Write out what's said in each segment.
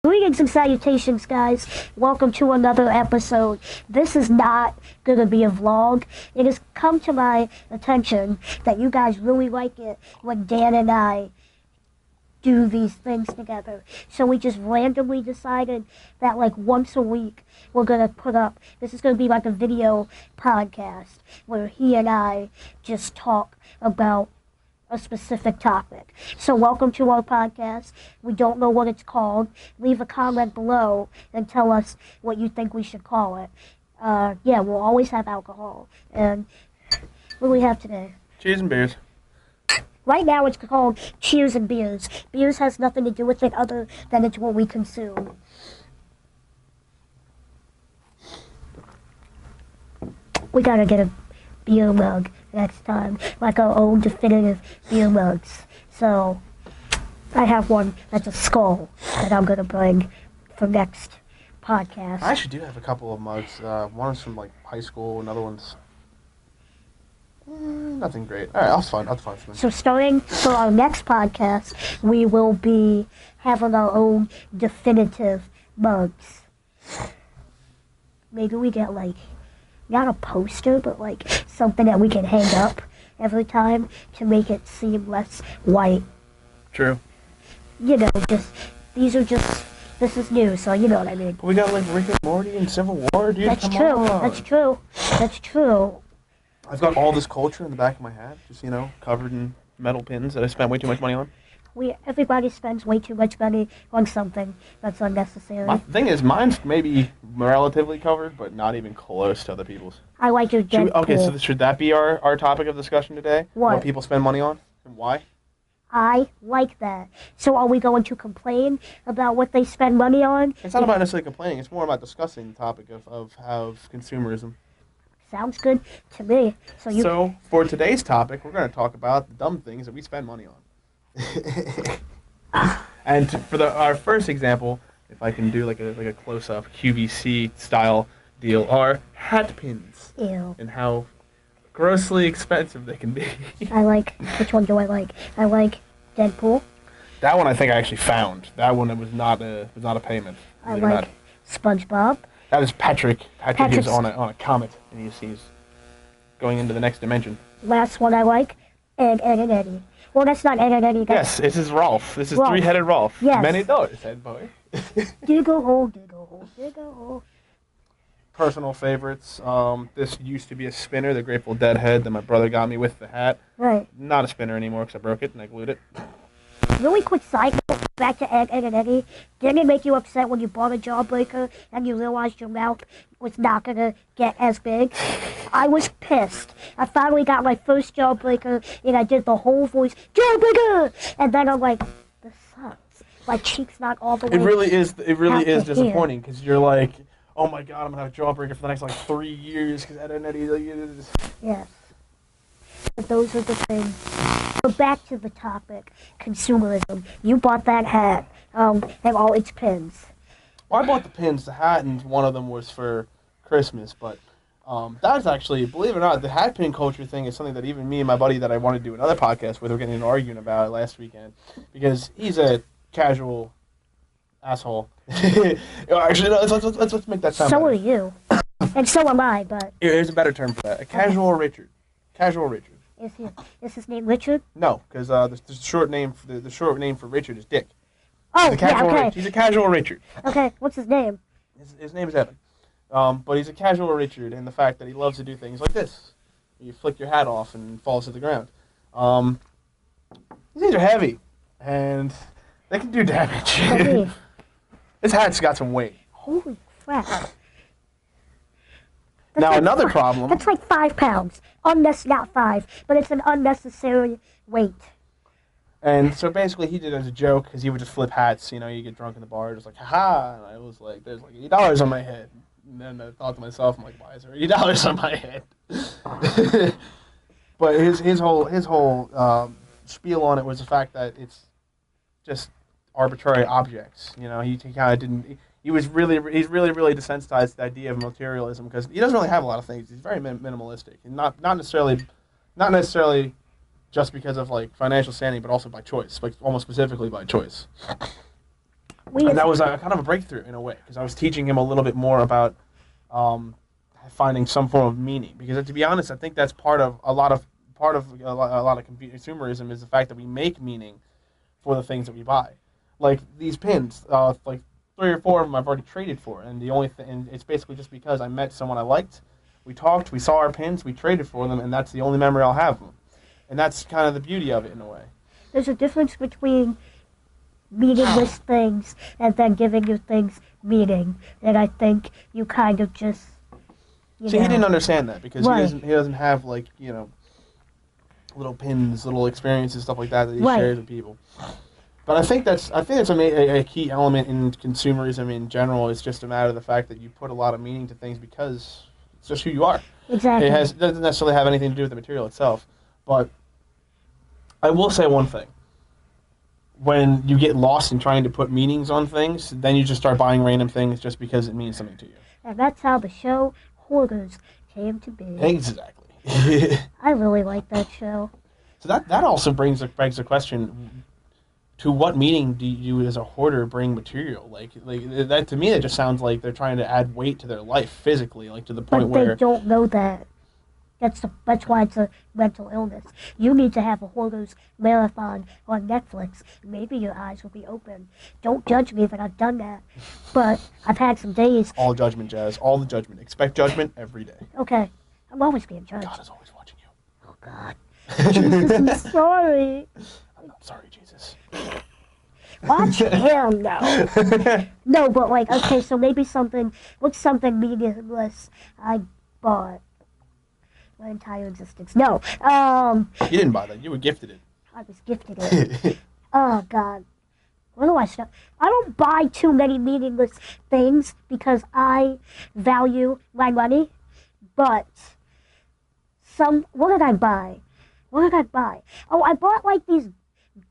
Greetings and salutations, guys. Welcome to another episode. This is not going to be a vlog. It has come to my attention that you guys really like it when Dan and I do these things together. So we just randomly decided that like once a week we're going to put up, this is going to be like a video podcast where he and I just talk about a specific topic. So welcome to our podcast. We don't know what it's called. Leave a comment below and tell us what you think we should call it. Yeah, we'll always have alcohol. And what do we have today? Cheers and beers. Right now it's called Cheers and Beers. Beers has nothing to do with it other than it's what we consume. We gotta get a beer mug next time, like our own definitive beer mugs. So I have one that's a skull that I'm gonna bring for next podcast. I actually do have a couple of mugs. One's from like high school, another one's nothing great. All right, I'll find something. So starting for our next podcast, we will be having our own definitive mugs. Maybe we get like, not a poster, but like something that we can hang up every time to make it seem less white. True. You know, this is new, so you know what I mean. But we got like Rick and Morty and Civil War, dude. That's true. That's true. I've got all this culture in the back of my hat, just, covered in metal pins that I spent way too much money on. Everybody spends way too much money on something that's unnecessary. The thing is, mine's maybe relatively covered, but not even close to other people's. I like your Deadpool. Okay, so should that be our topic of discussion today? What people spend money on and why? I like that. So are we going to complain about what they spend money on? It's not about necessarily complaining. It's more about discussing the topic of consumerism. Sounds good to me. So for today's topic, we're going to talk about the dumb things that we spend money on. And for our first example, if I can do like a close-up QVC style deal, are hat pins. Ew. And how grossly expensive they can be. Which one do I like? I like Deadpool. That one I think I actually found. That one was not a payment. I like SpongeBob. That is Patrick. Patrick is on a comet, and he's going into the next dimension. Last one I like, Ed and Eddie. Well, that's not Ed and Eddie. Yes, this is Rolf. This is Three-Headed Rolf. Yes. Many dollars, head boy. Dig a hole, dig a hole, dig a hole. Personal favorites. This used to be a spinner, the Grateful Dead head that my brother got me with the hat. Right. Not a spinner anymore because I broke it and I glued it. Really quick side note, back to Ed and Eddie. Didn't it make you upset when you bought a Jawbreaker and you realized your mouth was not going to get as big? I was pissed. I finally got my first Jawbreaker and I did the whole voice, Jawbreaker! And then I'm like, this sucks. My cheek's not all the way. It really is disappointing because you're like, oh my god, I'm going to have a Jawbreaker for the next 3 years because Ed and Eddie. Yes. But those are the things. But back to the topic, consumerism. You bought that hat and all its pins. Well, I bought the pins, the hat, and one of them was for Christmas. But that's actually, believe it or not, the hat pin culture thing is something that even me and my buddy that I wanted to do another podcast with were getting an argument about last weekend. Because he's a casual asshole. Actually, no, let's make that sound So better. are you. And so am I, but... Here's a better term for that. A casual Richard. Casual Richard. Is his name Richard? No, because the short name for Richard is Dick. Oh, yeah, okay. He's a casual Richard. Okay, what's his name? His name is Evan. But he's a casual Richard in the fact that he loves to do things like this. You flick your hat off and it falls to the ground. These things are heavy, and they can do damage. This hat's got some weight. Holy crap. Now, another problem... That's like 5 pounds. Not 5, but it's an unnecessary weight. And so basically he did it as a joke because he would just flip hats. You get drunk in the bar, just like, haha. And I was like, there's like $80 on my head. And then I thought to myself, I'm like, why is there $80 on my head? But his whole spiel on it was the fact that it's just arbitrary objects. He kind of didn't... He's really desensitized to the idea of materialism because he doesn't really have a lot of things. He's very minimalistic, and not necessarily just because of financial standing, but also by choice, almost specifically by choice. And that was kind of a breakthrough in a way, because I was teaching him a little bit more about finding some form of meaning. Because to be honest, I think that's part of a lot of consumerism is the fact that we make meaning for the things that we buy. Like these pins, like 3 or 4 of them I've already traded for, and and it's basically just because I met someone I liked, we talked, we saw our pins, we traded for them, and that's the only memory I'll have of them. And that's kind of the beauty of it in a way. There's a difference between meaningless things and then giving your things meaning, and I think you kind of just. He didn't understand that because he doesn't have like little pins, little experiences, stuff like that he shares with people. But I think that's a key element in consumerism in general. It's just a matter of the fact that you put a lot of meaning to things because it's just who you are. Exactly. It doesn't necessarily have anything to do with the material itself. But I will say one thing. When you get lost in trying to put meanings on things, then you just start buying random things just because it means something to you. And that's how the show Hoarders came to be. Exactly. I really like that show. So that also begs the question: to what meaning do you, as a hoarder, bring material? Like that to me, that just sounds like they're trying to add weight to their life physically, like to the point where they don't know that. That's why it's a mental illness. You need to have a Hoarders marathon on Netflix. Maybe your eyes will be open. Don't judge me that I've done that, but I've had some days. All judgment, Jazz. All the judgment. Expect judgment every day. Okay, I'm always being judged. God is always watching you. Oh God, Jesus, I'm sorry. I'm not sorry, Jesus. Watch him now. No, but like, okay, so maybe what's something meaningless I bought my entire existence? No. You didn't buy that. You were gifted it. I was gifted it. Oh God. Where do I start? I don't buy too many meaningless things because I value my money. But what did I buy? Oh, I bought like these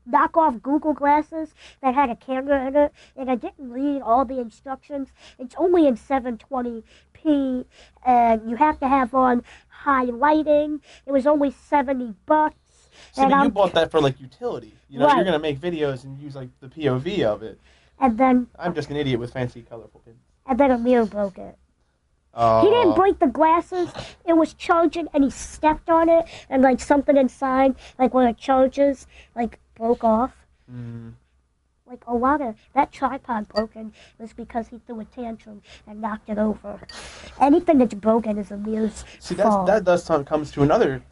knockoff Google glasses that had a camera in it, and I didn't read all the instructions. It's only in 720p, and you have to have on high lighting. It was only $70. See, but you bought that for like utility. You know, right. You're gonna make videos and use like the POV of it. And then I'm just an idiot with fancy, colorful pins. And then Amir broke it. He didn't break the glasses. It was charging, and he stepped on it, and like something inside, like where it charges, like broke off. Mm. Like a lot of that tripod broken was because he threw a tantrum and knocked it over. Anything that's broken is Amir's fault. That comes to another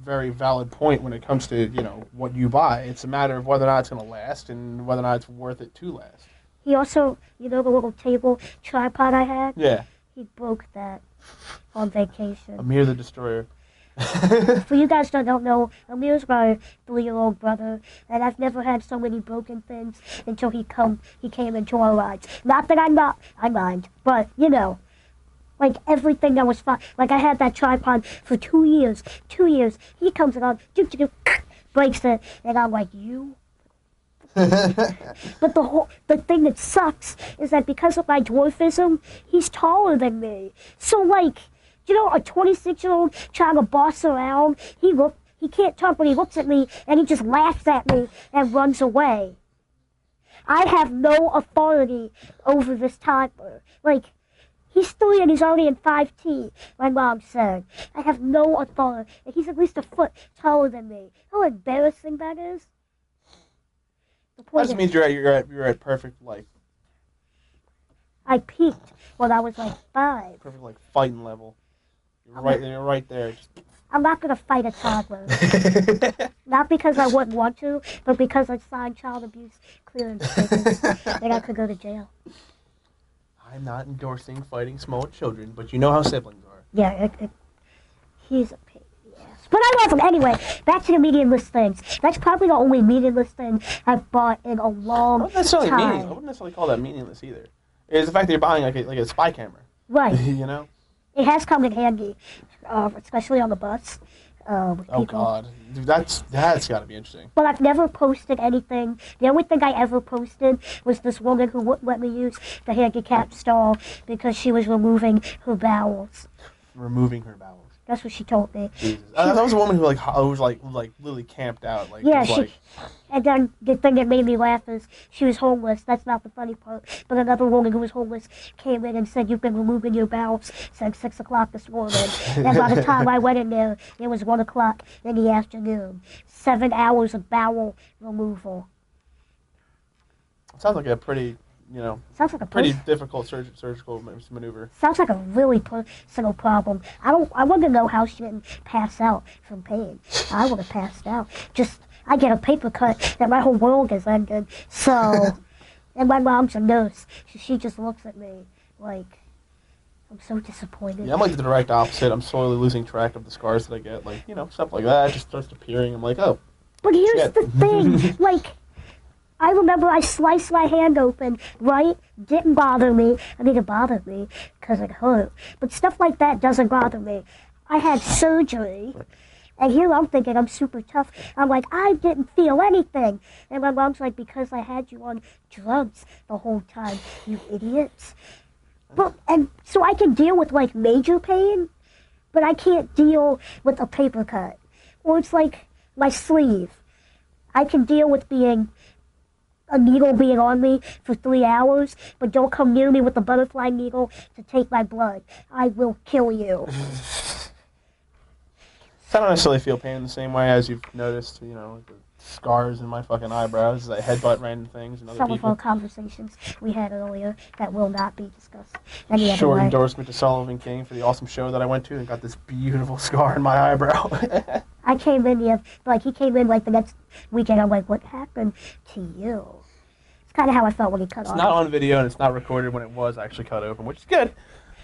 very valid point when it comes to what you buy. It's a matter of whether or not it's going to last and whether or not it's worth it to last. He also, the little table tripod I had. Yeah. He broke that on vacation. Amir the Destroyer. For you guys that don't know, Amir's my 3-year-old brother, and I've never had so many broken things until he came into our lives. Not that I mind, but like everything that was fine. Like I had that tripod for 2 years. 2 years. He comes along, breaks it, and I'm like, you. But the thing that sucks is that because of my dwarfism, he's taller than me. So like, a 26-year-old trying to boss around, he can't talk, but he looks at me and he just laughs at me and runs away. I have no authority over this toddler. Like, he's 3 and he's already in 5T, my mom said. I have no authority. And he's at least a foot taller than me. How embarrassing that is. That just means you're at perfect, like... I peaked when I was like 5. Perfect, like, fighting level. You're right there. I'm not going to fight a toddler. Not because I wouldn't want to, but because I signed child abuse clearance papers. And I could go to jail. I'm not endorsing fighting small children, but you know how siblings are. Yeah, he's a pain in the ass. But I love him. Anyway, back to the meaningless things. That's probably the only meaningless thing I've bought in a long time. I wouldn't necessarily call that meaningless either. It's the fact that you're buying like a spy camera. Right. It has come in handy, especially on the bus. Oh God, dude, that's got to be interesting. But I've never posted anything. The only thing I ever posted was this woman who wouldn't let me use the handicap stall because she was removing her bowels. Removing her bowels. That's what she told me. Jesus. That was a woman who was literally camped out. Like, yeah, And then the thing that made me laugh is she was homeless. That's not the funny part. But another woman who was homeless came in and said, "You've been removing your bowels since 6 o'clock this morning." And by the time I went in there, it was 1 o'clock in the afternoon. 7 hours of bowel removal. Sounds like a pretty, Sounds like a pretty difficult surgical maneuver. Sounds like a really personal problem. I want to know how she didn't pass out from pain. I would have passed out. I get a paper cut and my whole world is ended. So, and my mom's a nurse. She just looks at me like, I'm so disappointed. Yeah, I'm like the direct opposite. I'm slowly losing track of the scars that I get. Like, stuff like that just starts appearing. I'm like, oh. But here's the thing. Like, I remember I sliced my hand open, right? Didn't bother me. I mean, it bothered me because it hurt. But stuff like that doesn't bother me. I had surgery, and here I'm thinking I'm super tough. I'm like, I didn't feel anything. And my mom's like, because I had you on drugs the whole time, you idiots. And so I can deal with, like, major pain, but I can't deal with a paper cut. Or it's like my sleeve. I can deal with a needle being on me for 3 hours, but don't come near me with a butterfly needle to take my blood. I will kill you. I don't necessarily feel pain in the same way as you've noticed, the scars in my fucking eyebrows as I headbutt random things and other Some people. of our conversations we had earlier that will not be discussed Short endorsement to Sullivan King for the awesome show that I went to and got this beautiful scar in my eyebrow. I came in, he came in like the next weekend. I'm like, what happened to you? It's kind of how I felt when he cut off. It's not on video and it's not recorded when it was actually cut open, which is good.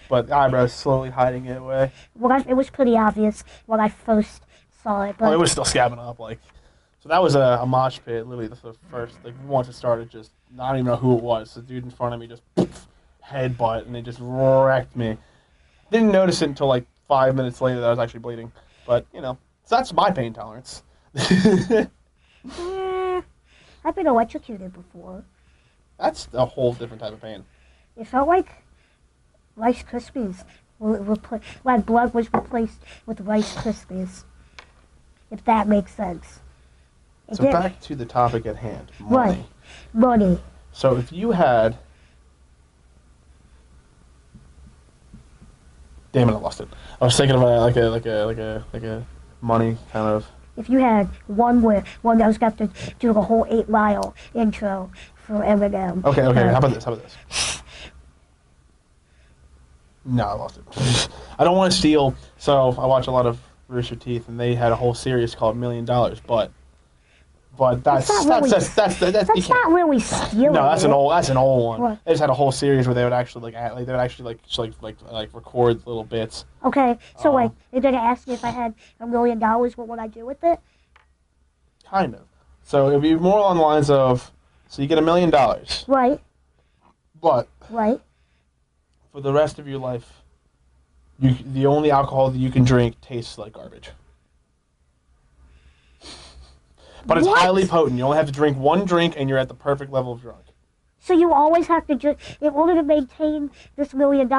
But the eyebrow's slowly hiding it away. Well, it was pretty obvious when I first saw it. But it was still scabbing up. So that was a mosh pit, literally the first, once it started, just, I don't even know who it was. The dude in front of me just headbutt and it just wrecked me. Didn't notice it until 5 minutes later that I was actually bleeding. But, so that's my pain tolerance. I've been electrocuted before. That's a whole different type of pain. It felt like Rice Krispies. My blood was replaced with Rice Krispies. If that makes sense. So back to the topic at hand. Money. Right. Money. So if you had... Damn it, I lost it. I was thinking about like a money kind of... If you had one that was got to do a whole 8 Mile intro for Eminem. Okay. How about this? No, I lost it. I don't want to steal. So I watch a lot of Rooster Teeth, and they had a whole series called $1 Million, but that's not really stealing. No, that's an old one. What? They just had a whole series where they would actually record little bits. Okay, so you're gonna ask me if I had $1 million, what would I do with it? Kind of. So it'd be more along the lines of, so you get $1 million. Right. But. Right. For the rest of your life, the only alcohol that you can drink tastes like garbage. But it's highly potent. You only have to drink one drink, and you're at the perfect level of drunk. So you always have to drink. In order to maintain this $1 million,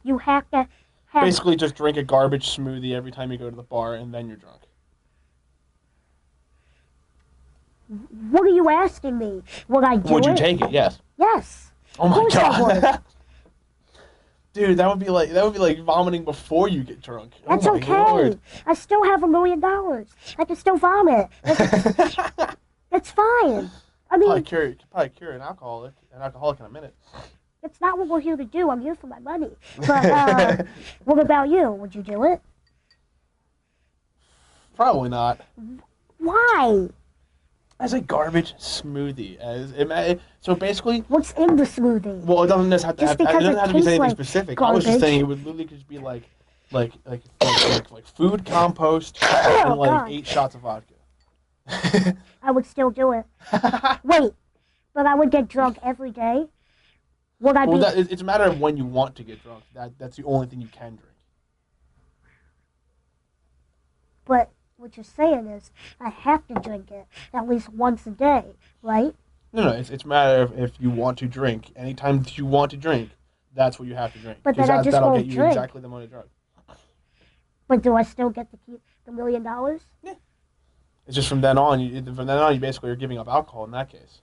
you have to have... Basically, just drink a garbage smoothie every time you go to the bar, and then you're drunk. What are you asking me? Would I do it? Would you take it? Yes. Yes. Oh my God. Dude, that would be like vomiting before you get drunk. That's okay. Lord. I still have $1 million. I can still vomit. That's fine. I mean, probably cure an alcoholic in a minute. That's not what we're here to do. I'm here for my money. But what about you? Would you do it? Probably not. Why? As a garbage smoothie, so basically, what's in the smoothie? Well, it doesn't necessarily have to be anything specific. Garbage. I was just saying it would literally just be like food compost and 8 shots of vodka. I would still do it. Wait, but I would get drunk every day. Would I be? It's a matter of when you want to get drunk. That's the only thing you can drink. But what you're saying is I have to drink it at least once a day, right? No, it's a matter of if you want to drink. Anytime you want to drink, that's what you have to drink. But then I just that'll won't get you drink. Exactly the amount of drug. But do I still get to keep the $1 million? Yeah. It's just from then on, you basically are giving up alcohol in that case.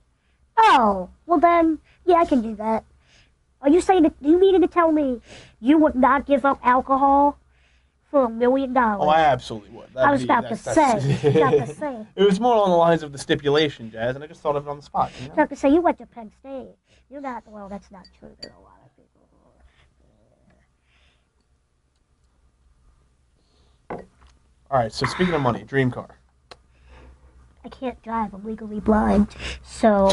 Oh, well then, yeah, I can do that. Are you saying that you meaning to tell me you would not give up alcohol for $1 million? Oh, I absolutely would. I was about to say. It was more along the lines of the stipulation, Jazz, and I just thought of it on the spot. You know? I was about to say, you went to Penn State. You're not, well, that's not true. There are a lot of people who are. All right, so speaking of money, dream car. I can't drive. I'm legally blind. So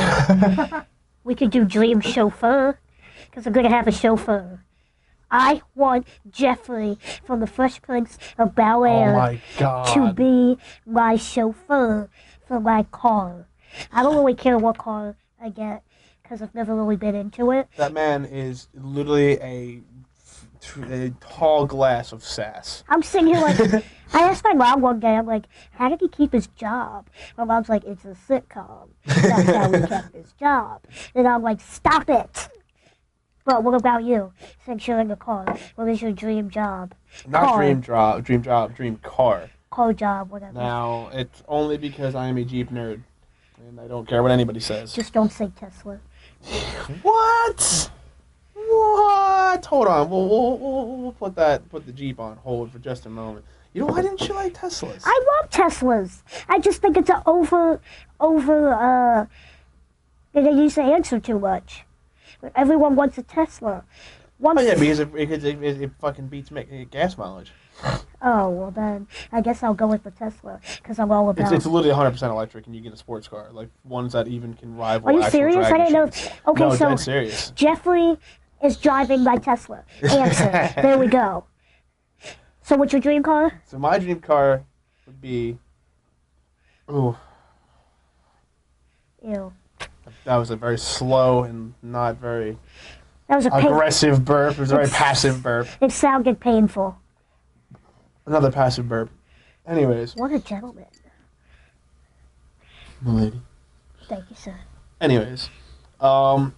we could do dream chauffeur, because I'm going to have a chauffeur. I want Jeffrey from the Fresh Prince of Bel-Air Oh my God. to be my chauffeur for my car. I don't really care what car I get, because I've never really been into it. That man is literally a tall glass of sass. I'm sitting here like, I asked my mom one day, I'm like, how did he keep his job? My mom's like, it's a sitcom. That's how he kept his job. And I'm like, stop it. But what about you? Since you're in the car, what is your dream job? Not car. dream car. Car job, whatever. Now, it's only because I am a Jeep nerd, and I don't care what anybody says. Just don't say Tesla. What? What? Hold on. We'll put the Jeep on hold for just a moment. You know, why didn't you like Teslas? I love Teslas. I just think it's an they use the answer too much. Everyone wants a Tesla. Oh yeah, because it fucking beats gas mileage. Oh, well then, I guess I'll go with the Tesla, because I'm all about It's literally 100% electric, and you get a sports car, like ones that even can rival. Are you actual serious? drag I didn't know. machines. Okay, No, so dead serious. Jeffrey is driving my Tesla. Answer. There we go. So what's your dream car? So my dream car would be. Ooh, Ew. that was a very slow and not very That was a aggressive burp. It was a very passive burp. It sounded painful. Another passive burp. Anyways. What a gentleman. Milady. Thank you, sir. Anyways. Right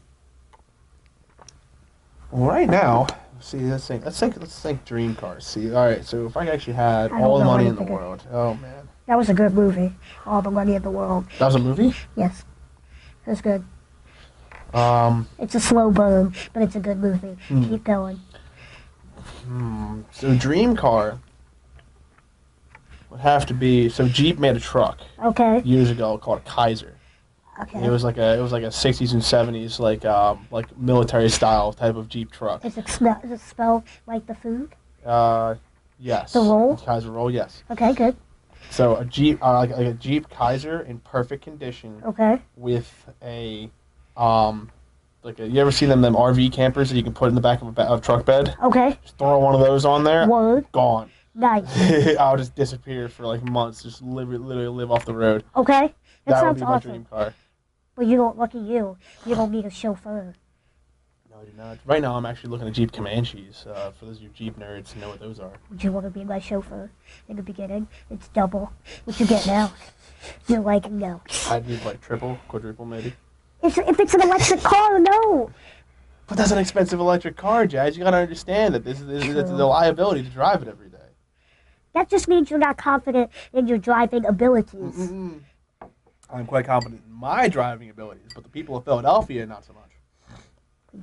now, let's think dream cars. See, all right. So if I actually had all the money in the world, oh man. That was a good movie. All the money in the world. That was a movie? Yes, it was good. It's a slow burn, but it's a good movie. Keep going. So dream car would have to be. So Jeep made a truck. Okay. Years ago called a Kaiser. Okay. It was like a 60s and 70s like military style type of Jeep truck. Does it smell like the food? Yes. The roll? Kaiser roll, yes. Okay, good. So a Jeep, like a Jeep Kaiser in perfect condition. Okay. With a, you ever see them RV campers that you can put in the back of a truck bed? Okay. Just throw one of those on there. Word. Gone. Nice. I'll just disappear for like months. Just literally live off the road. Okay. That sounds would be my awesome. dream car. But you don't, lucky you, you don't need a chauffeur. No, I do not. Right now, I'm actually looking at Jeep Comanches. For those of you Jeep nerds who know what those are. Would you want to be my chauffeur in the beginning? It's double. What you get now? You're like, no. I'd need like triple, quadruple maybe. If it's an electric car, no. But that's an expensive electric car, Jazz. You gotta understand that it's a liability to drive it every day. That just means you're not confident in your driving abilities. Mm-mm. I'm quite confident in my driving abilities, but the people of Philadelphia, not so much.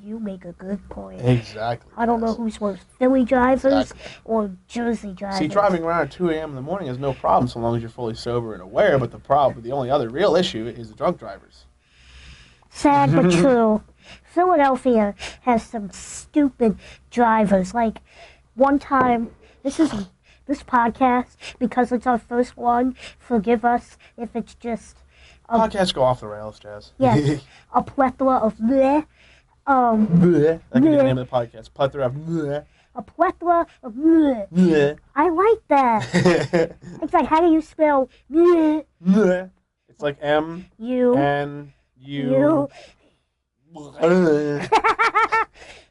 You make a good point. Exactly. I don't know who's worse, Philly drivers Exactly. or Jersey drivers. See, driving around at 2 a.m. in the morning is no problem so long as you're fully sober and aware, but the only other real issue is the drunk drivers. Sad but true. Philadelphia has some stupid drivers. Like, one time, this podcast, because it's our first one, forgive us if it's just... Podcasts go off the rails, Jazz. Yes, a plethora of bleh. Bleh. That could be the name of the podcast. Plethora of bleh. A plethora of bleh. Bleh. I like that. It's like, how do you spell bleh? Bleh. It's like M You. N U.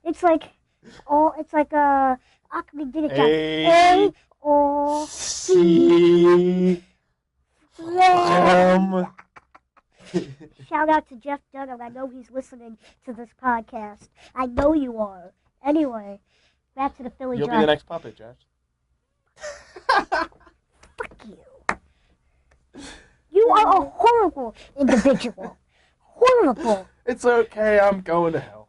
It's like A O C M. Shout out to Jeff Dunham. I know he's listening to this podcast. I know you are. Anyway, back to the Philly You'll drive. be the next puppet, Josh. Fuck you. You are a horrible individual. Horrible. It's okay, I'm going to hell.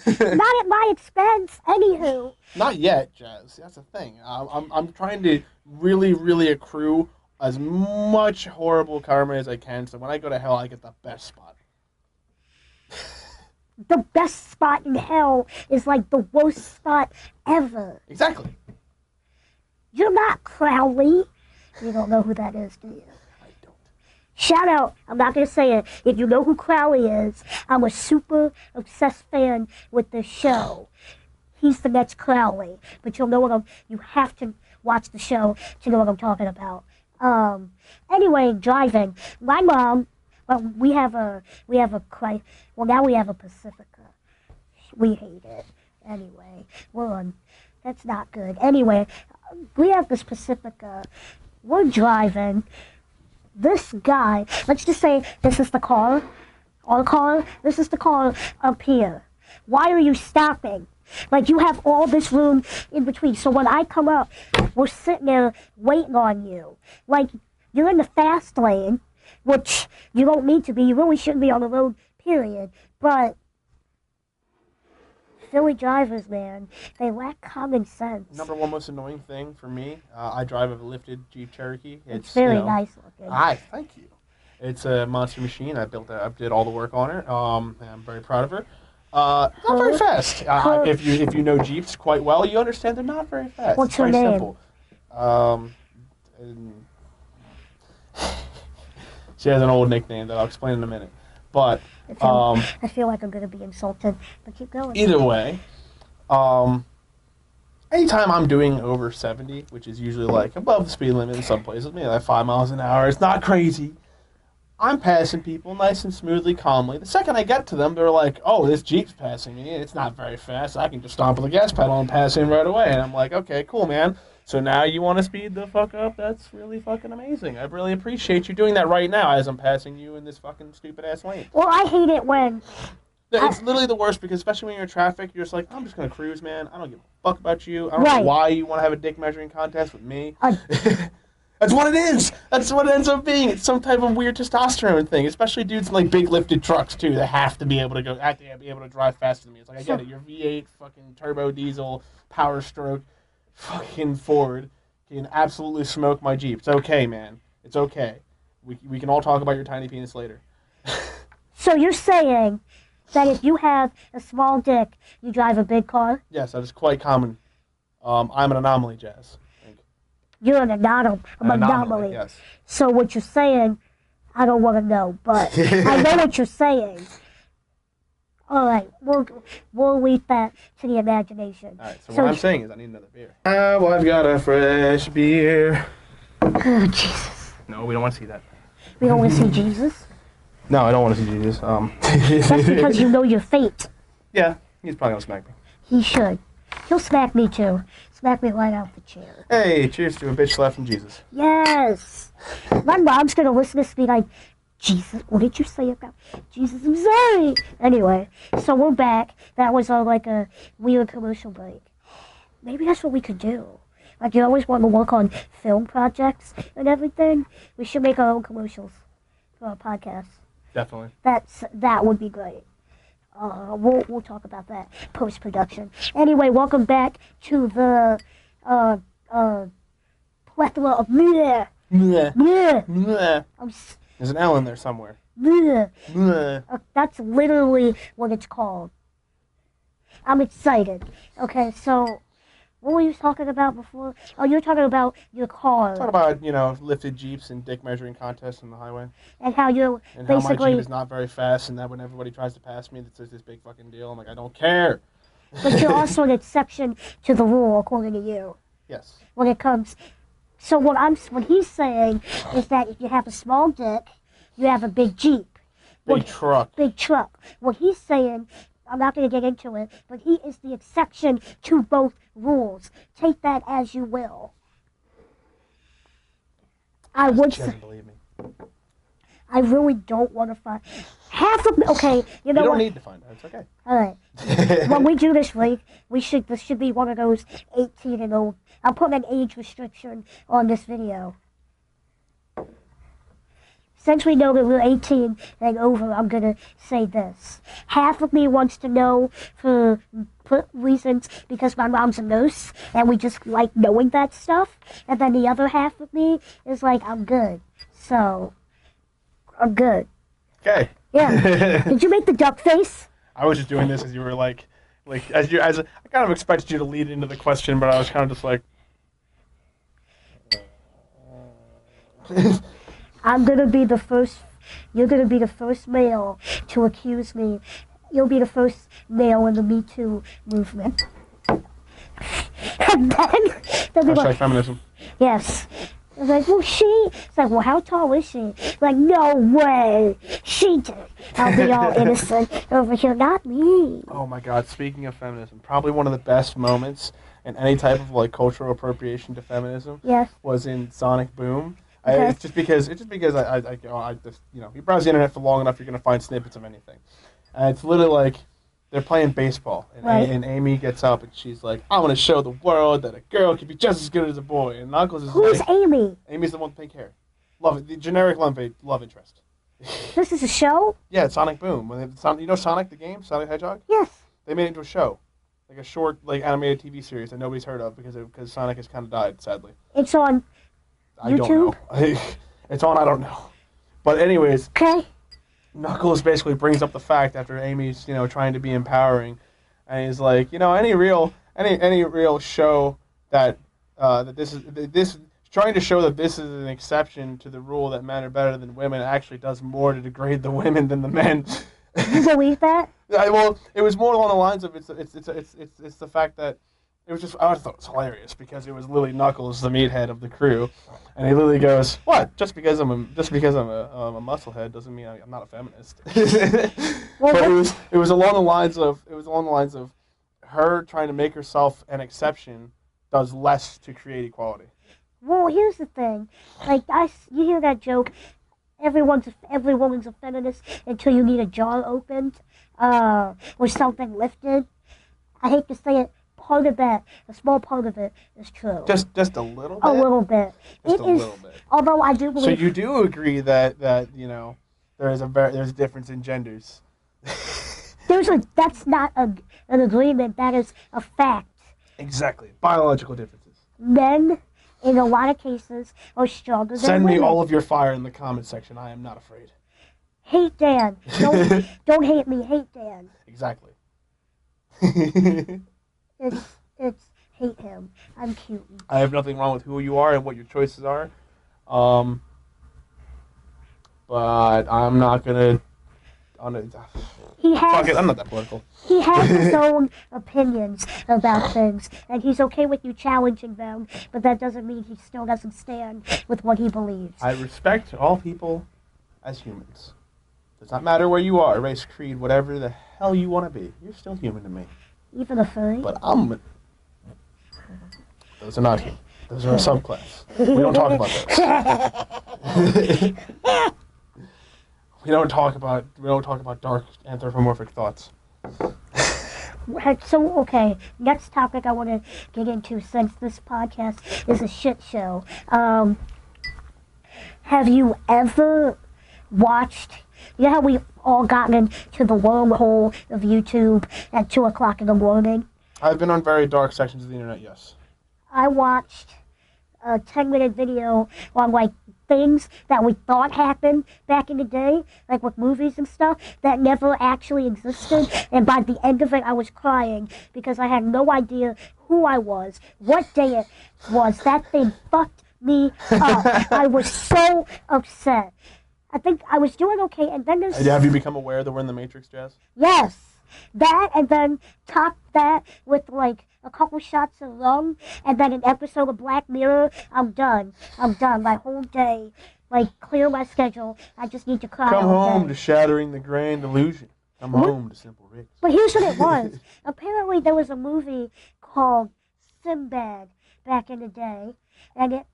Not at my expense, anywho. Not yet, Jazz. That's the thing. I'm trying to really, really accrue as much horrible karma as I can, so when I go to hell, I get the best spot. The best spot in hell is like the worst spot ever. Exactly. You're not Crowley. You don't know who that is, do you? I don't. Shout out, I'm not going to say it. If you know who Crowley is, I'm a super obsessed fan with this show. He's the next Crowley. But you'll know what you have to watch the show to know what I'm talking about. Anyway, driving. My mom, well, now we have a Pacifica. We hate it. Anyway, that's not good. Anyway, we have this Pacifica. We're driving. This guy, let's just say this is the car. Our car, this is the car up here. Why are you stopping? Like, you have all this room in between. So when I come up, we're sitting there waiting on you. Like, you're in the fast lane, which you don't need to be. You really shouldn't be on the road, period. But Philly drivers, man, they lack common sense. Number one most annoying thing for me, I drive a lifted Jeep Cherokee. It's very nice looking. Thank you. It's a monster machine. I did all the work on it. I'm very proud of her. Not very fast. If you know Jeeps quite well, you understand they're not very fast. What's her name? Simple. She has an old nickname that I'll explain in a minute. But I feel like I'm going to be insulted, but keep going. Either way, anytime I'm doing over 70, which is usually like above the speed limit in some places, maybe like 5 miles an hour, it's not crazy. I'm passing people nice and smoothly, calmly. The second I get to them, they're like, oh, this Jeep's passing me. It's not very fast. I can just stomp on the gas pedal and pass in right away. And I'm like, okay, cool, man. So now you want to speed the fuck up? That's really fucking amazing. I really appreciate you doing that right now as I'm passing you in this fucking stupid-ass lane. Well, I hate it when... It's literally the worst because especially when you're in traffic, you're just like, I'm just going to cruise, man. I don't give a fuck about you. I don't know why you want to have a dick measuring contest with me. That's what it is. That's what it ends up being. It's some type of weird testosterone thing, especially dudes in like big lifted trucks too. They have to be able to be able to drive faster than me. It's like I get it. Your V8 fucking turbo diesel power stroke fucking Ford can absolutely smoke my Jeep. It's okay, man. It's okay. We can all talk about your tiny penis later. So you're saying that if you have a small dick, you drive a big car? Yes, that is quite common. I'm an anomaly, Jazz. You're an anomaly. Yes. So what you're saying, I don't want to know, but I know what you're saying. All right, we'll leave that to the imagination. All right, so what I'm saying is I need another beer. Well, I've got a fresh beer. Oh, Jesus. No, we don't want to see that. We don't want to see Jesus? No, I don't want to see Jesus. That's because you know your fate. Yeah, he's probably going to smack me. He should. He'll smack me too. Smack me right out the chair. Hey, cheers to a bitch slap from Jesus. Yes. My mom's going to listen to this and be like, Jesus, what did you say about Jesus? I'm sorry. Anyway, so we're back. That was like a weird commercial break. Maybe that's what we could do. Like, you always want to work on film projects and everything. We should make our own commercials for our podcast. Definitely. That would be great. We'll talk about that post-production. Anyway, welcome back to the plethora of bleh. Bleh. Bleh. Bleh. There's an L in there somewhere. Bleh. Bleh. That's literally what it's called. I'm excited. Okay, so what were you talking about before? Oh, you were talking about your car. Talk about, lifted Jeeps and dick measuring contests on the highway. And how you're and basically... how my Jeep is not very fast and that when everybody tries to pass me, it's this big fucking deal. I'm like, I don't care. But you're also an exception to the rule, according to you. Yes. When it comes... So what he's saying is that if you have a small dick, you have a big Jeep. Big truck. Big truck. What he's saying... I'm not going to get into it, but he is the exception to both rules. Take that as you will. I would say... believe me. I really don't want to find... Okay, you know what? You don't need to find out. It's okay. All right. When we do this week, this should be one of those 18 and old. I'll put an age restriction on this video. since we know that we're 18 and over, I'm going to say this. Half of me wants to know for reasons because my mom's a nurse and we just like knowing that stuff. And then the other half of me is like, I'm good. So, I'm good. Okay. Yeah. Did you make the duck face? I was just doing this as you were like as I kind of expected you to lead into the question, but I was kind of just like. I'm gonna be the first. You're gonna be the first male to accuse me. You'll be the first male in the Me Too movement. And then they'll be like, feminism. yes. It's like, well, it's like, well, how tall is she? Like, no way. She did. I'll be all innocent over here, not me. Oh my God! Speaking of feminism, probably one of the best moments in any type of like cultural appropriation to feminism. Yes. Was in Sonic Boom. Okay. It's just because I just, you know, you browse the internet for long enough, you're gonna find snippets of anything, and it's literally like they're playing baseball, and, right. and Amy gets up and she's like, "I want to show the world that a girl can be just as good as a boy." And Knuckles is Who's like, Amy? Amy's the one with pink hair. Love it. The generic love interest. This is a show? Yeah, it's Sonic Boom. You know Sonic the game, Sonic the Hedgehog? Yes. They made it into a show, like a short, like animated TV series that nobody's heard of because Sonic has kind of died, sadly. It's on I YouTube? don't know. It's on, I don't know. But anyways, okay. Knuckles basically brings up the fact after Amy's, you know, trying to be empowering, and he's like, you know, any real show that that this trying to show that this is an exception to the rule that men are better than women actually does more to degrade the women than the men. You believe that? Well, it was more along the lines of it's the fact that it was just I thought it was hilarious because it was Lily Knuckles, the meathead of the crew, and he literally goes, "What? Just because I'm a musclehead doesn't mean I'm not a feminist." Well, but it was along the lines of her trying to make herself an exception does less to create equality. Well, here's the thing, like you hear that joke, every woman's a feminist until you need a jar opened, or something lifted. I hate to say it. Part of that, a small part of it, is true. Just a little bit. A little bit. Little bit. Although I do believe. So you do agree that you know there's a difference in genders. That's not an agreement. That is a fact. Exactly. Biological differences. Men, in a lot of cases, are stronger than Send women. me all of your fire in the comment section. I am not afraid. Hate Dan. Don't hate me. Hate Dan. Exactly. It's hate him. I'm cute. I have nothing wrong with who you are and what your choices are. But I'm not gonna. Fuck it, I'm not that political. He has his own opinions about things, and he's okay with you challenging them, but that doesn't mean he still doesn't stand with what he believes. I respect all people as humans. Does not matter where you are, race, creed, whatever the hell you want to be. You're still human to me. Even a furry? But those are not human. Those are a subclass. We don't talk about those. We don't talk about dark anthropomorphic thoughts. So, okay, next topic I want to get into, since this podcast is a shit show. Have you ever watched, you know how we all gotten into the wormhole of YouTube at 2 o'clock in the morning? I've been on very dark sections of the internet, yes. I watched a 10-minute video on, like, things that we thought happened back in the day, like with movies and stuff, that never actually existed. And by the end of it, I was crying because I had no idea who I was, what day it was. That thing fucked me up. I was so upset. I think I was doing okay, and then there's... Have you become aware that we're in the Matrix, Jazz? Yes. That, and then top that with, like, a couple shots of rum, and then an episode of Black Mirror. I'm done. My whole day, like, clear my schedule. I just need to cry. Come all home day. to shattering the grand illusion. Come home to simple Rick. But here's what it was. Apparently there was a movie called Sinbad back in the day, and it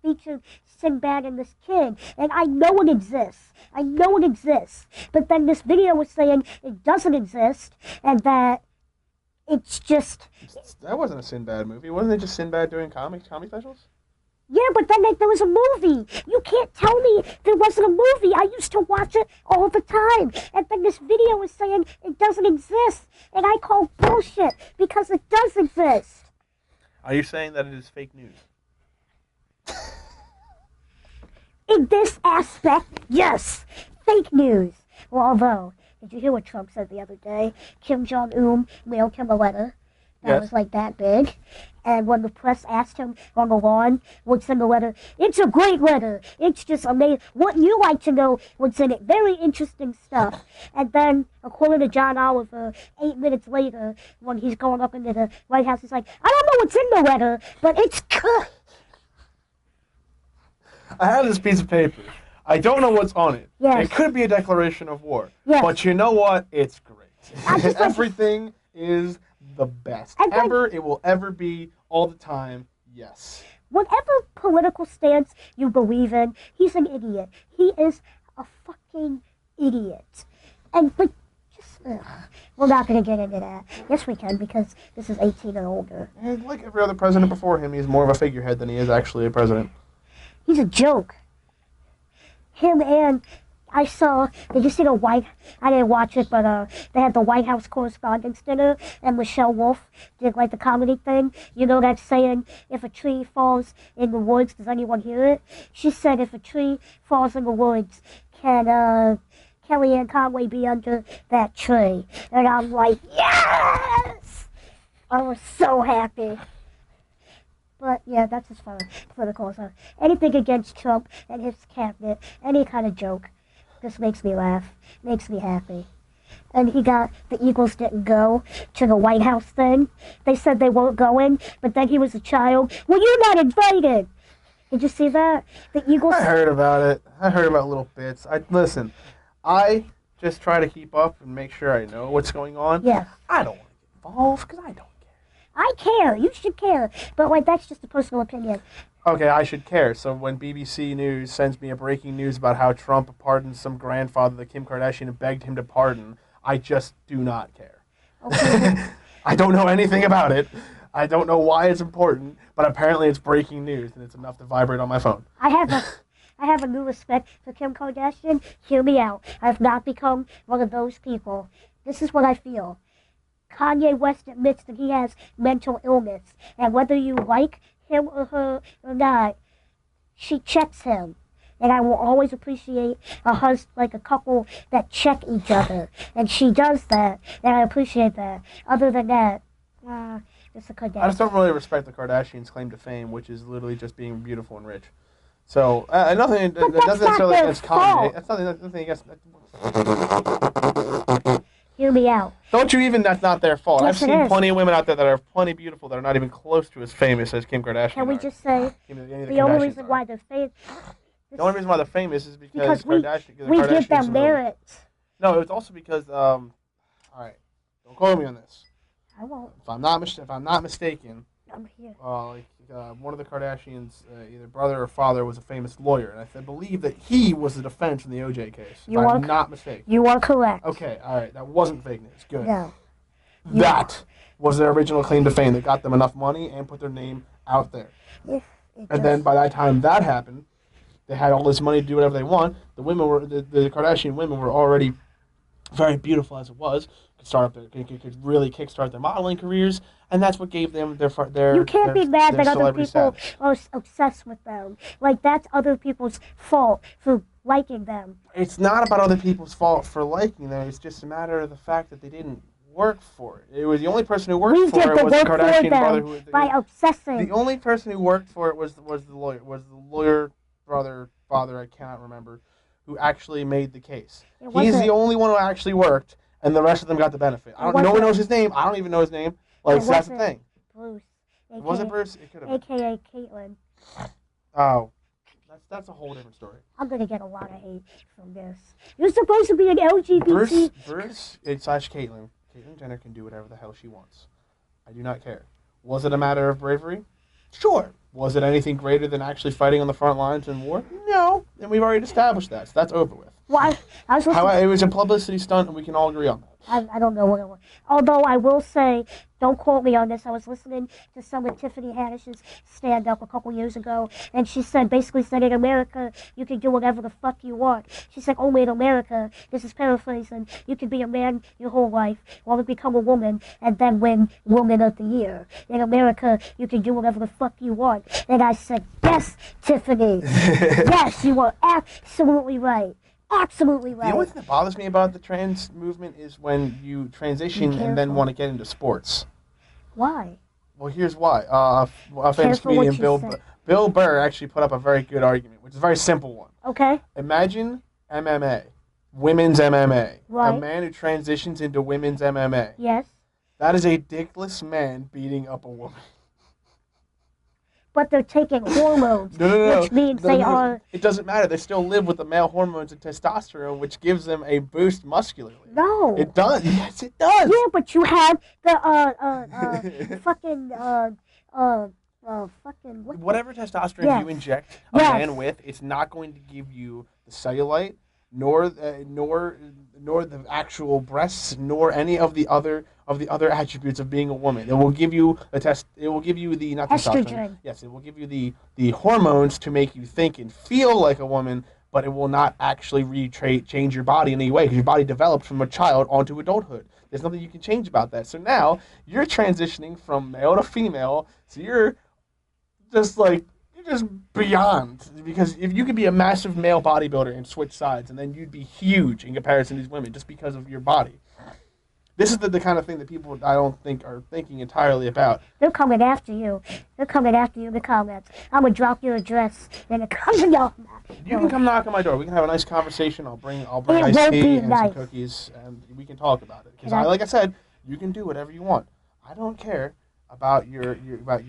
featured Sinbad and this kid, and I know it exists. But then this video was saying it doesn't exist, and that it's just... That wasn't a Sinbad movie. Wasn't it just Sinbad doing comedy specials? Yeah, but then there was a movie. You can't tell me there wasn't a movie. I used to watch it all the time. And then this video is saying it doesn't exist. And I call bullshit because it does exist. Are you saying that it is fake news? In this aspect, yes. Fake news. Well, although, did you hear what Trump said the other day? Kim Jong-un mailed him a letter that was like that big. And when the press asked him on the lawn what's in the letter, it's a great letter. It's just amazing. Wouldn't you like to know what's in it? Very interesting stuff. And then, according to John Oliver, 8 minutes later, when he's going up into the White House, he's like, I don't know what's in the letter, but it's good. I have this piece of paper. I don't know what's on it. Yes. It could be a declaration of war. Yes. But you know what? It's great. just Everything is the best ever. It will ever be all the time. Yes. Whatever political stance you believe in, he's an idiot. He is a fucking idiot. And, like, just, we're not going to get into that. Yes, we can, because this is 18 and older. And like every other president before him, he's more of a figurehead than he is actually a president. He's a joke. Him and I saw, did you see I didn't watch it, but they had the White House Correspondents' Dinner, and Michelle Wolf did like the comedy thing. You know that saying, if a tree falls in the woods, does anyone hear it? She said, if a tree falls in the woods, can Kellyanne Conway be under that tree? And I'm like, yes! I was so happy. But, yeah, that's as far as political as anything against Trump and his cabinet, any kind of joke. This makes me laugh, makes me happy. And the Eagles didn't go to the White House thing. They said they weren't going, but then he was a child. Well, you're not invited. Did you see that? The Eagles... I heard about it. I heard about little bits. Listen, I just try to keep up and make sure I know what's going on. Yeah. I don't want to get involved because I don't care. I care. You should care. But, like, that's just a personal opinion. Okay, I should care. So when BBC News sends me a breaking news about how Trump pardoned some grandfather that Kim Kardashian begged him to pardon, I just do not care. Okay. I don't know anything about it. I don't know why it's important, but apparently it's breaking news, and it's enough to vibrate on my phone. I have a new respect for Kim Kardashian. Hear me out. I have not become one of those people. This is what I feel. Kanye West admits that he has mental illness, and whether you like him or her or not, she checks him. And I will always appreciate a couple that check each other. And she does that, and I appreciate that. Other than that, it's a Kardashian. I just don't really respect the Kardashians' claim to fame, which is literally just being beautiful and rich. So, nothing necessarily against Kanye. That's nothing against... Hear me out. Don't you even, that's not their fault. Yes, I've seen plenty of women out there that are plenty beautiful that are not even close to as famous as Kim Kardashian. Can we just say the only reason why they're famous... The only reason why they're famous is because we give them merit. No, it was also because, all right, don't quote me on this. I won't. If I'm not mistaken, I'm here. One of the Kardashians, either brother or father, was a famous lawyer, and I believe that he was the defense in the OJ case. If I'm not mistaken. You are correct. Okay, all right, that wasn't fake news. Good. No. That was their original claim to fame that got them enough money and put their name out there. And then by that time that happened, they had all this money to do whatever they want. The Kardashian women were already very beautiful as it was. Could really kickstart their modeling careers, and that's what gave them their. You can't be mad that other people status. are obsessed with them. Like, that's other people's fault for liking them. It's not about other people's fault for liking them. It's just a matter of the fact that they didn't work for it. It was the only person who worked for it was the Kardashian brother. By obsessing. The only person who worked for it was the lawyer father. I cannot remember, who actually made the case. He's the only one who actually worked. And the rest of them got the benefit. No one knows his name. I don't even know his name. Like, so that's the thing. Bruce. Was it Bruce? It could have been. AKA Caitlyn. Oh. That's a whole different story. I'm going to get a lot of hate from this. You're supposed to be an LGBT. Bruce / Caitlyn. Caitlyn Jenner can do whatever the hell she wants. I do not care. Was it a matter of bravery? Sure. Was it anything greater than actually fighting on the front lines in war? No. And we've already established that. So that's over with. Well, it was a publicity stunt, and we can all agree on that. I don't know what it was. Although I will say, don't quote me on this. I was listening to some of Tiffany Haddish's stand-up a couple years ago, and she basically said, in America, you can do whatever the fuck you want. She said, only in America, this is paraphrasing, you can be a man your whole life, want to become a woman, and then win Woman of the Year. In America, you can do whatever the fuck you want. And I said, yes, Tiffany. Yes, you are absolutely right. Absolutely right. The only thing that bothers me about the trans movement is when you transition and then want to get into sports. Why? Well, here's why. A famous comedian, Bill Burr, actually put up a very good argument, which is a very simple one. Okay. Imagine MMA, women's MMA. Right. A man who transitions into women's MMA. Yes. That is a dickless man beating up a woman. But they're taking hormones, which means they are... It doesn't matter. They still live with the male hormones and testosterone, which gives them a boost muscularly. No. It does. Yes, it does. Yeah, but you have the fucking... Whatever testosterone you inject a man with, it's not going to give you the cellulite, nor the actual breasts, nor any of the other attributes of being a woman. It will give you estrogen. Yes, it will give you the hormones to make you think and feel like a woman, but it will not actually change your body in any way, because your body developed from a child onto adulthood. There's nothing you can change about that. So now you're transitioning from male to female, so you're just beyond, because if you could be a massive male bodybuilder and switch sides, and then you'd be huge in comparison to these women just because of your body. This is the kind of thing that people, I don't think, are thinking entirely about. They're coming after you. They're coming after you in the comments. I'm going to drop your address and it comes to y'all. You can come knock on my door. We can have a nice conversation. I'll bring iced tea and some cookies, and we can talk about it. Because like I said, you can do whatever you want. I don't care about your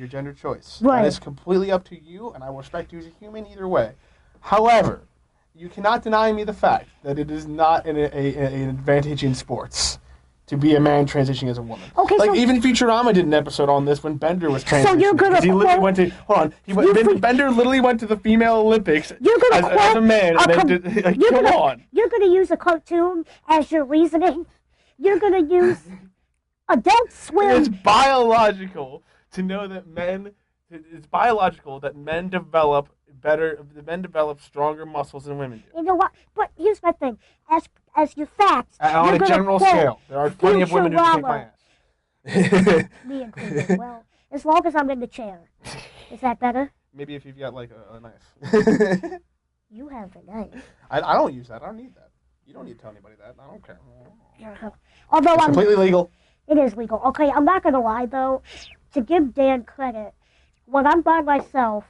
gender choice. Right. That is completely up to you, and I will respect you as a human either way. However, you cannot deny me the fact that it is not an advantage in sports to be a man transitioning as a woman. Okay, like, even Futurama did an episode on this when Bender was transitioning. So you're gonna he literally went to Bender literally went to the female Olympics as a man. Come on. You're gonna use a cartoon as your reasoning. You're gonna use Adult Swim. It's biological to know that men. It's biological that men develop stronger muscles than women do. You know what? But here's my thing. As your facts, on a general scale, there are plenty of women who can kick my ass. Me included. Well, as long as I'm in the chair. Is that better? Maybe if you've got like a knife. You have a knife. I don't use that. I don't need that. You don't need to tell anybody that. I don't care. Although it's completely legal. It is legal. Okay, I'm not going to lie, though. To give Dan credit, when I'm by myself,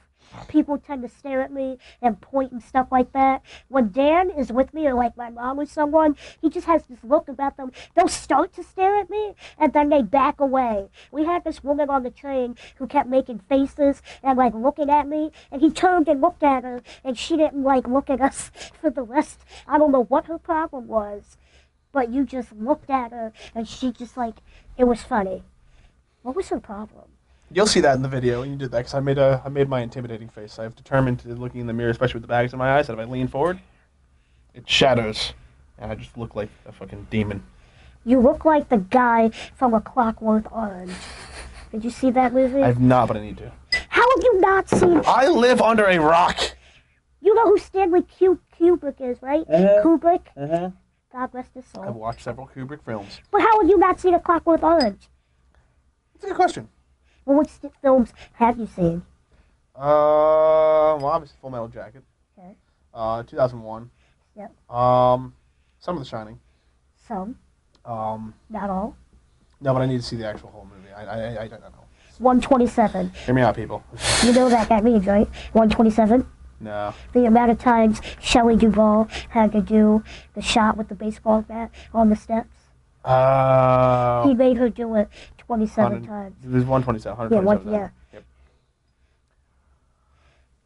people tend to stare at me and point and stuff like that. When Dan is with me, or like my mom or someone, he just has this look about them. They'll start to stare at me, and then they back away. We had this woman on the train who kept making faces and like looking at me, and he turned and looked at her, and she didn't like look at us for the rest. I don't know what her problem was, but you just looked at her, and she just like, it was funny. What was her problem? You'll see that in the video when you did that, because I made my intimidating face. I've determined to looking in the mirror, especially with the bags in my eyes, that if I lean forward, it shadows, and I just look like a fucking demon. You look like the guy from A Clockwork Orange. Did you see that movie? I've not, but I need to. How have you not seen it? I live under a rock. You know who Stanley Kubrick is, right? Kubrick? Mm-hmm. God rest his soul. I've watched several Kubrick films. But how have you not seen A Clockwork Orange? That's a good question. Well, which films have you seen? Well, obviously Full Metal Jacket. Okay. Yep. 2001. Some of The Shining. Some. Not all. No, but I need to see the actual whole movie. I don't know. 127. Hear me out, people. You know what that means, right? 127? No. The amount of times Shelley Duvall had to do the shot with the baseball bat on the steps. He made her do it 27 times. It was 127. 127. Yeah. Yep.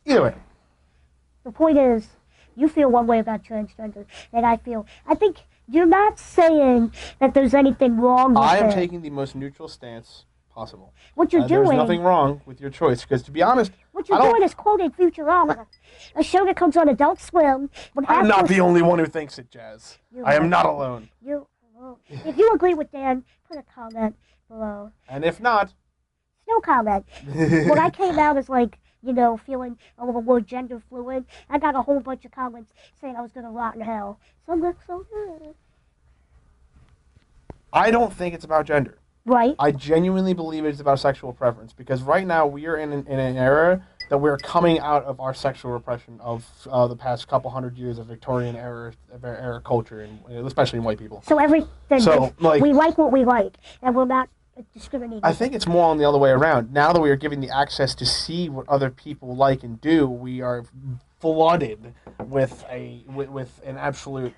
Either way. The point is, you feel one way about transgender, and I think you're not saying that there's anything wrong with it. I am taking the most neutral stance possible. What you're doing... There's nothing wrong with your choice, because to be honest... What you're doing is quoting Futurama, a show that comes on Adult Swim. I'm not the only one who thinks it, Jazz. I am not alone. If you agree with Dan, put a comment below. And if not, no comment. When I came out as like, feeling a little more gender fluid, I got a whole bunch of comments saying I was gonna rot in hell. So I'm like, so good. I don't think it's about gender. Right. I genuinely believe it's about sexual preference because right now we are in an era that we're coming out of our sexual repression of the past couple hundred years of Victorian era culture, and especially in white people. So everything. So we like what we like, and we're not discriminating. I think it's more on the other way around. Now that we are given the access to see what other people like and do, we are flooded with an absolute.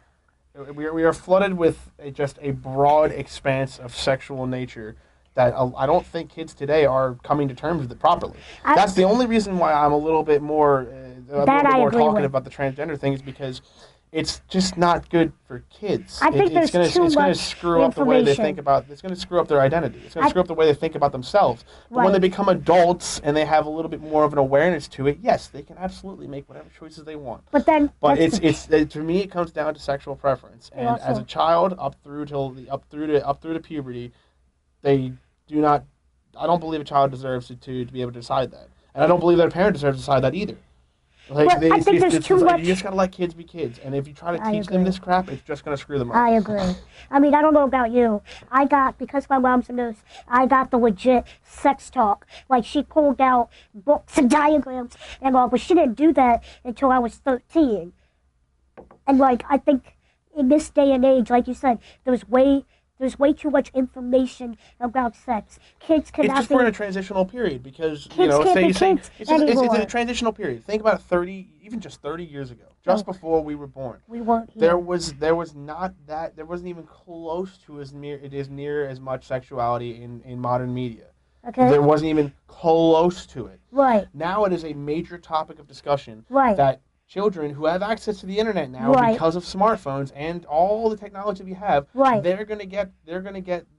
We are flooded with just a broad expanse of sexual nature that I don't think kids today are coming to terms with it properly. That's the only reason why I'm a little bit more talking about the transgender thing is because it's just not good for kids. I think it's going to screw up the way they think about. It's going to screw up their identity. It's going to screw up the way they think about themselves. But when they become adults and they have a little bit more of an awareness to it, yes, they can absolutely make whatever choices they want. But to me, it comes down to sexual preference. And as a child, up through to puberty, they do not. I don't believe a child deserves to be able to decide that, and I don't believe that a parent deserves to decide that either. I think there's too much. You just gotta let kids be kids, and if you try to teach them this crap, it's just gonna screw them up. I agree. I mean, I don't know about you. Because my mom's a nurse, I got the legit sex talk. Like, she pulled out books and diagrams and all, but she didn't do that until I was 13. And, I think in this day and age, like you said, there's way too much information about sex. Kids cannot. It's just we're in a transitional period because it's a transitional period. Think about 30 years ago, just before we were born. We weren't here. There wasn't even close to as near as much sexuality in modern media. Okay. There wasn't even close to it. Right. Now it is a major topic of discussion. Right. That children who have access to the internet now because of smartphones and all the technology we have, they're gonna get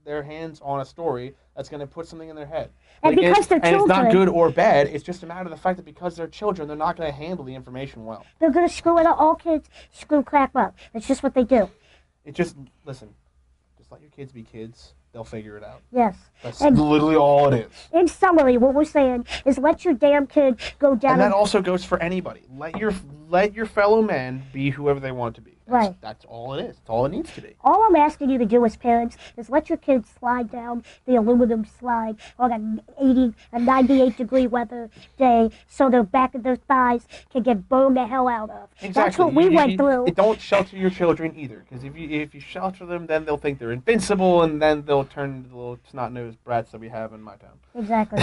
their hands on a story that's gonna put something in their head. And because they're children, it's not good or bad. It's just a matter of the fact that because they're children, they're not gonna handle the information well. They're gonna screw it up. All kids screw crap up. That's just what they do. Just let your kids be kids. They'll figure it out. Yes. That's literally all it is. In summary, what we're saying is let your damn kid go down. And that also goes for anybody. Let your fellow man be whoever they want to be. That's all it is. That's all it needs to be. All I'm asking you to do as parents is let your kids slide down the aluminum slide on a 98-degree weather day so their back of their thighs can get burned the hell out of. Exactly. That's what we went through. Don't shelter your children either, because if you shelter them, then they'll think they're invincible, and then they'll turn into the little snot-nosed brats that we have in my town. Exactly.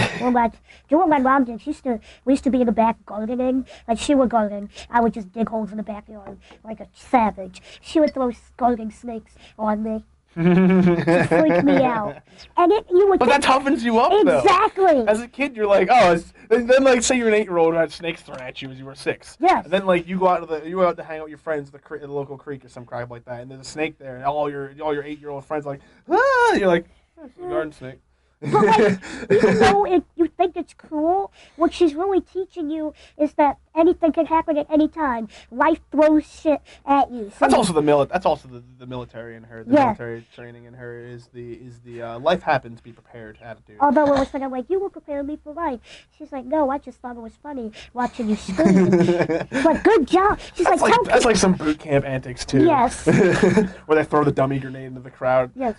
Do what my mom did. We used to be in the back gardening. Like, she would garden. I would just dig holes in the backyard like a savage. She would throw gardening snakes on me. To freak me out. And but that toughens you up, though. Exactly. As a kid, you're like, oh, then say you're an 8-year-old who had snakes thrown at you as you were 6. Yes. And then you go out to hang out with your friends at the local creek or some crap like that, and there's a snake there, and all your 8-year-old friends are like, ah, and you're like, it's a garden snake. But even though you think it's cool, what she's really teaching you is that anything can happen at any time. Life throws shit at you. So that's also the military in her. The military training in her is the life happens, be prepared attitude. Although it was like, you will prepare me for life. She's like, no, I just thought it was funny watching you scream. But good job. She's that's like some boot camp antics too. Yes. Where they throw the dummy grenade into the crowd. Yes.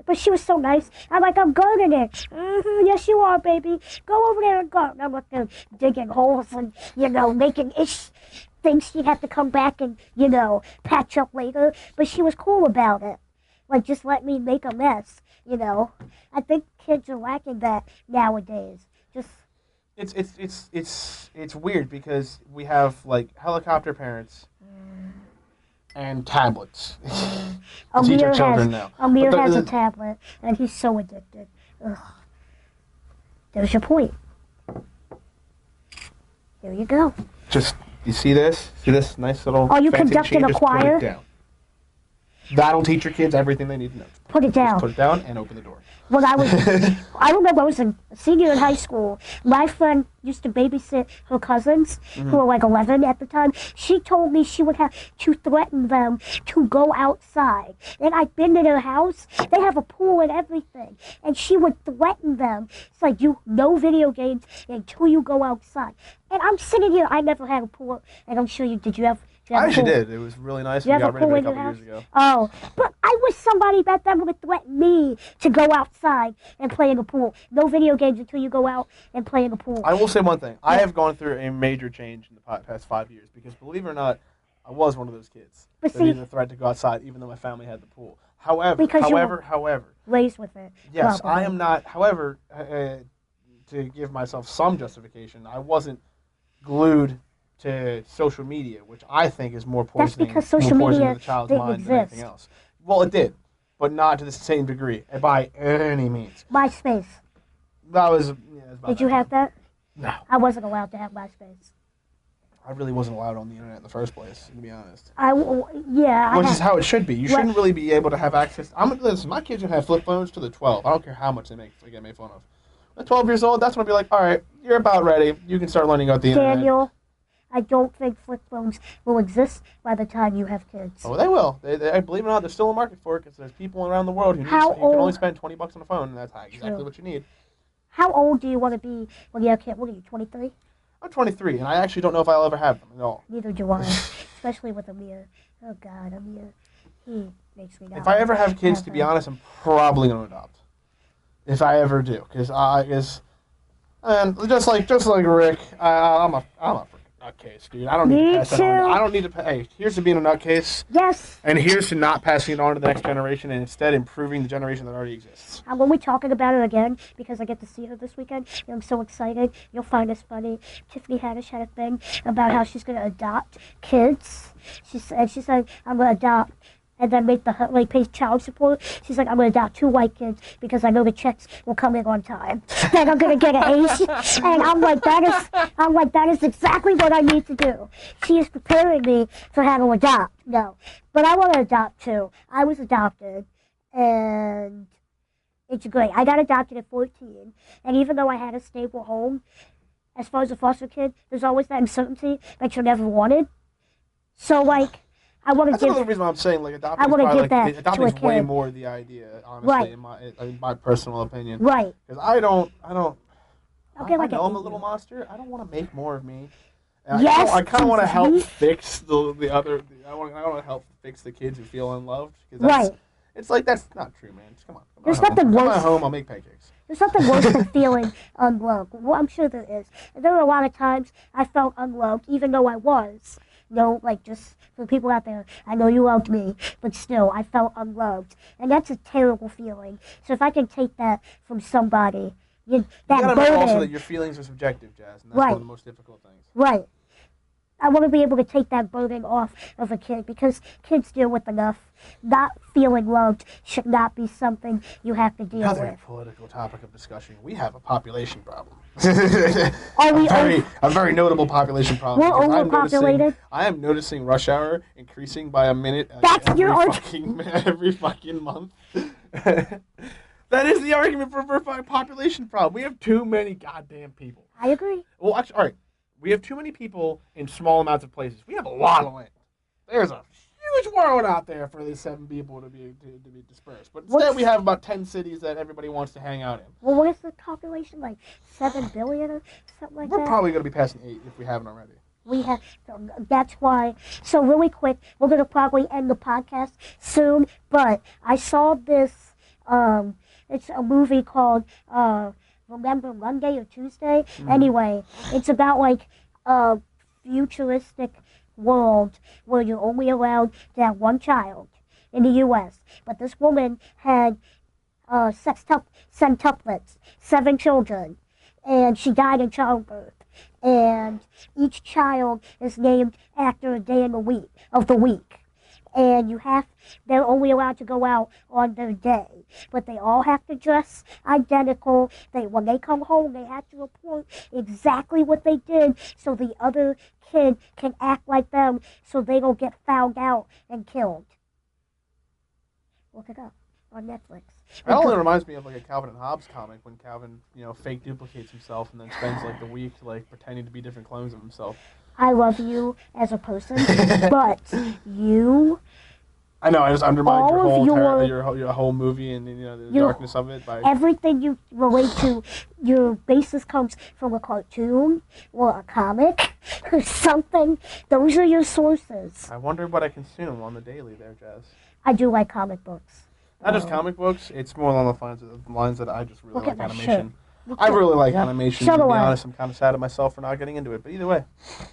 But she was so nice. I'm like, I'm gardening. Mm-hmm, yes, you are, baby. Go over there and garden. I'm like, digging holes and, making things she'd have to come back and, patch up later. But she was cool about it. Like, just let me make a mess, I think kids are lacking that nowadays. It's weird because we have, helicopter parents. And tablets. Teach our children now. Amir has a tablet, and he's so addicted. Ugh. There's your point. Here you go. You see this? See this nice little. Are you fancy conducting machine? a choir? Just put it down. That'll teach your kids everything they need to know. Put it down. Just put it down and open the door. When I remember I was a senior in high school. My friend used to babysit her cousins, who were like 11 at the time. She told me she would have to threaten them to go outside. And I've been to their house. They have a pool and everything. And she would threaten them. It's like, no video games until you go outside. And I'm sitting here. I never had a pool. And I'm sure you did. You have? I actually did. It was really nice. We got rid of it a couple years ago. Oh, but I wish somebody back then would threaten me to go outside and play in the pool. No video games until you go out and play in the pool. I will say one thing. I have gone through a major change in the past 5 years because, believe it or not, I was one of those kids that needed the threat to go outside, even though my family had the pool. However, raised with it. Yes, probably. I am not. However, to give myself some justification, I wasn't glued to social media, which I think is more poisoning, to the child's mind than anything else. Well, it did, but not to the same degree, by any means. MySpace. That was. Did you have that? No. I wasn't allowed to have MySpace. I really wasn't allowed on the internet in the first place, to be honest. Which is how it should be. You shouldn't really be able to have access. Listen, my kids can have flip phones to the 12. I don't care how much they get made fun of. At 12 years old, that's when I'll be like, all right, you're about ready. You can start learning about the internet. Daniel, I don't think flip phones will exist by the time you have kids. Oh, they will. They believe it or not, there's still a market for it because there's people around the world who can only spend $20 on a phone, and that's exactly what you need. How old do you want to be when you have kids? What are you, 23? I'm 23, and I actually don't know if I'll ever have them at all. Neither do I, especially with Amir. Oh, God, Amir. He makes me not. If I ever have kids, to be honest, I'm probably going to adopt. If I ever do, because just like Rick, I'm a freaking nutcase, dude. I don't need to pass that on. I don't need to. Hey, here's to being a nutcase. Yes. And here's to not passing it on to the next generation, and instead improving the generation that already exists. When we're talking about it again, because I get to see her this weekend, I'm so excited. You'll find this funny. Tiffany Haddish had a thing about how she's going to adopt kids. She said, I'm going to adopt. And then pay child support. She's like, I'm going to adopt 2 white kids because I know the checks will come in on time. Then I'm going to get an Asian. And I'm like, that is exactly what I need to do. She is preparing me for how to adopt. No. But I want to adopt too. I was adopted. And it's great. I got adopted at 14. And even though I had a stable home, as far as a foster kid, there's always that uncertainty that you're never wanted. So, That's another reason why I'm saying adopting is way more the idea, honestly, in my personal opinion. Right. Because I know I'm a little monster. I don't want to make more of me. Yes. I kind of want to help fix the other. I want to help fix the kids who feel unloved. Right. It's like that's not true, man. Just come on. There's nothing worse. Come home. I'll make pancakes. There's nothing worse than feeling unloved. Well, I'm sure there is. And there were a lot of times I felt unloved, even though I was. Just for people out there, I know you loved me, but still, I felt unloved. And that's a terrible feeling. So if I can take that from somebody, you gotta know also that your feelings are subjective, Jazz, and that's one of the most difficult things. Right. I want to be able to take that burden off of a kid because kids deal with enough. Not feeling loved should not be something you have to deal with. Another political topic of discussion. We have a population problem. A very notable population problem. We're overpopulated. I am noticing rush hour increasing by a minute every fucking month. That is the argument for a population problem. We have too many goddamn people. I agree. Well, actually, all right. We have too many people in small amounts of places. We have a lot of land. There's a huge world out there for these 7 people to be dispersed. But instead, we have about 10 cities that everybody wants to hang out in. Well, what is the population, 7 billion or something like that? We're probably going to be passing 8 if we haven't already. That's why. So really quick, we're going to probably end the podcast soon. But I saw this. It's a movie called Remember Monday or Tuesday? Anyway, it's about a futuristic world where you're only allowed to have 1 child in the U.S. But this woman had centuplets, 7 children, and she died in childbirth. And each child is named after a day of the week. And they're only allowed to go out on their day. But they all have to dress identical. When they come home, they have to report exactly what they did so the other kid can act like them so they don't get found out and killed. Look it up on Netflix. It only reminds me of like a Calvin and Hobbes comic when Calvin, fake duplicates himself and then spends like the week like pretending to be different clones of himself. I love you as a person, but you. I know. I just undermined All your whole movie and the darkness of it by everything you relate to. Your basis comes from a cartoon or a comic or something. Those are your sources. I wonder what I consume on the daily there, Jazz. I do like comic books. Not just comic books. It's more along the lines that I just really Look like at my animation. shirt. I really like animation. So To do be I. honest, I'm kind of sad at myself for not getting into it. But either way,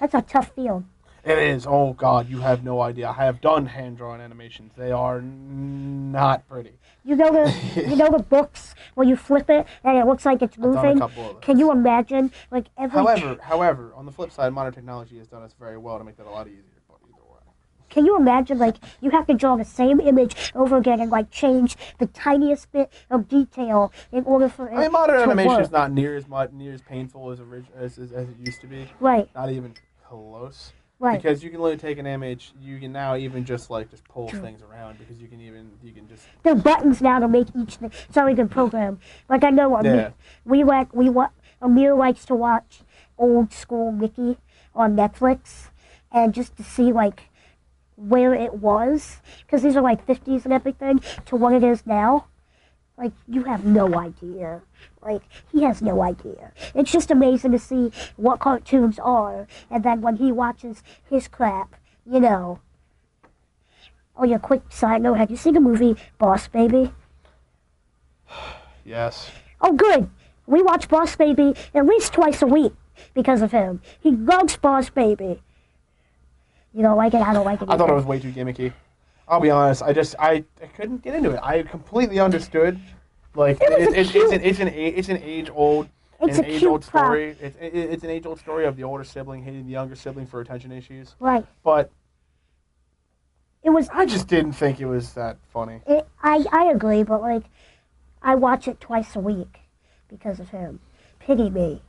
That's a tough field. it is. Oh God, you have no idea. I have done hand drawn animations. They are not pretty. You know the books where you flip it and it looks like it's I've done a moving. couple of those. Can you imagine like every? However, on the flip side, modern technology has done us very well to make that a lot easier. But either way. Can you imagine like you have to draw the same image over again and like change the tiniest bit of detail in order for it I mean, modern to animation work. is not near as painful as it used to be. Right. Not even close. Right. Because you can literally take an image, you can now even just pull things around because you can just. There are buttons now to make each thing. So we can program. Like I know Amir likes to watch old school Mickey on Netflix, and just to see like where it was, because these are like 50s and everything, to what it is now. Like, you have no idea. Like, he has no idea. It's just amazing to see what cartoons are, and then when he watches his crap, Oh yeah, quick side note, have you seen the movie Boss Baby? Yes. Oh, good. We watch Boss Baby at least twice a week because of him. He loves Boss Baby. You don't like it? I don't like it either. I thought it was way too gimmicky. I'll be honest. I couldn't get into it. I completely understood. Like it's an age old story. It's an age old story of the older sibling hating the younger sibling for attention issues. Right. But it was. I just didn't think it was that funny. I agree, but like, I watch it twice a week because of him. Pity me.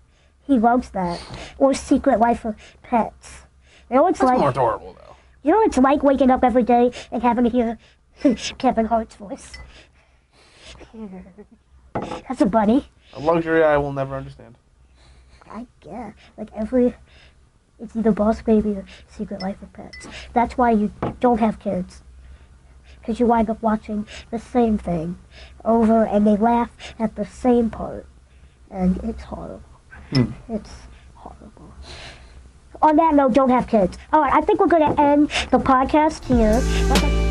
He loves that. Or Secret Life of Pets. You know what it's That's like? more adorable though. You know what it's like waking up every day and having to hear Kevin Hart's voice? That's a bunny. A luxury I will never understand. I guess. Like it's either Boss Baby or Secret Life of Pets. That's why you don't have kids. Because you wind up watching the same thing over and they laugh at the same part. And it's horrible. It's horrible. On that note, don't have kids. All right, I think we're going to end the podcast here.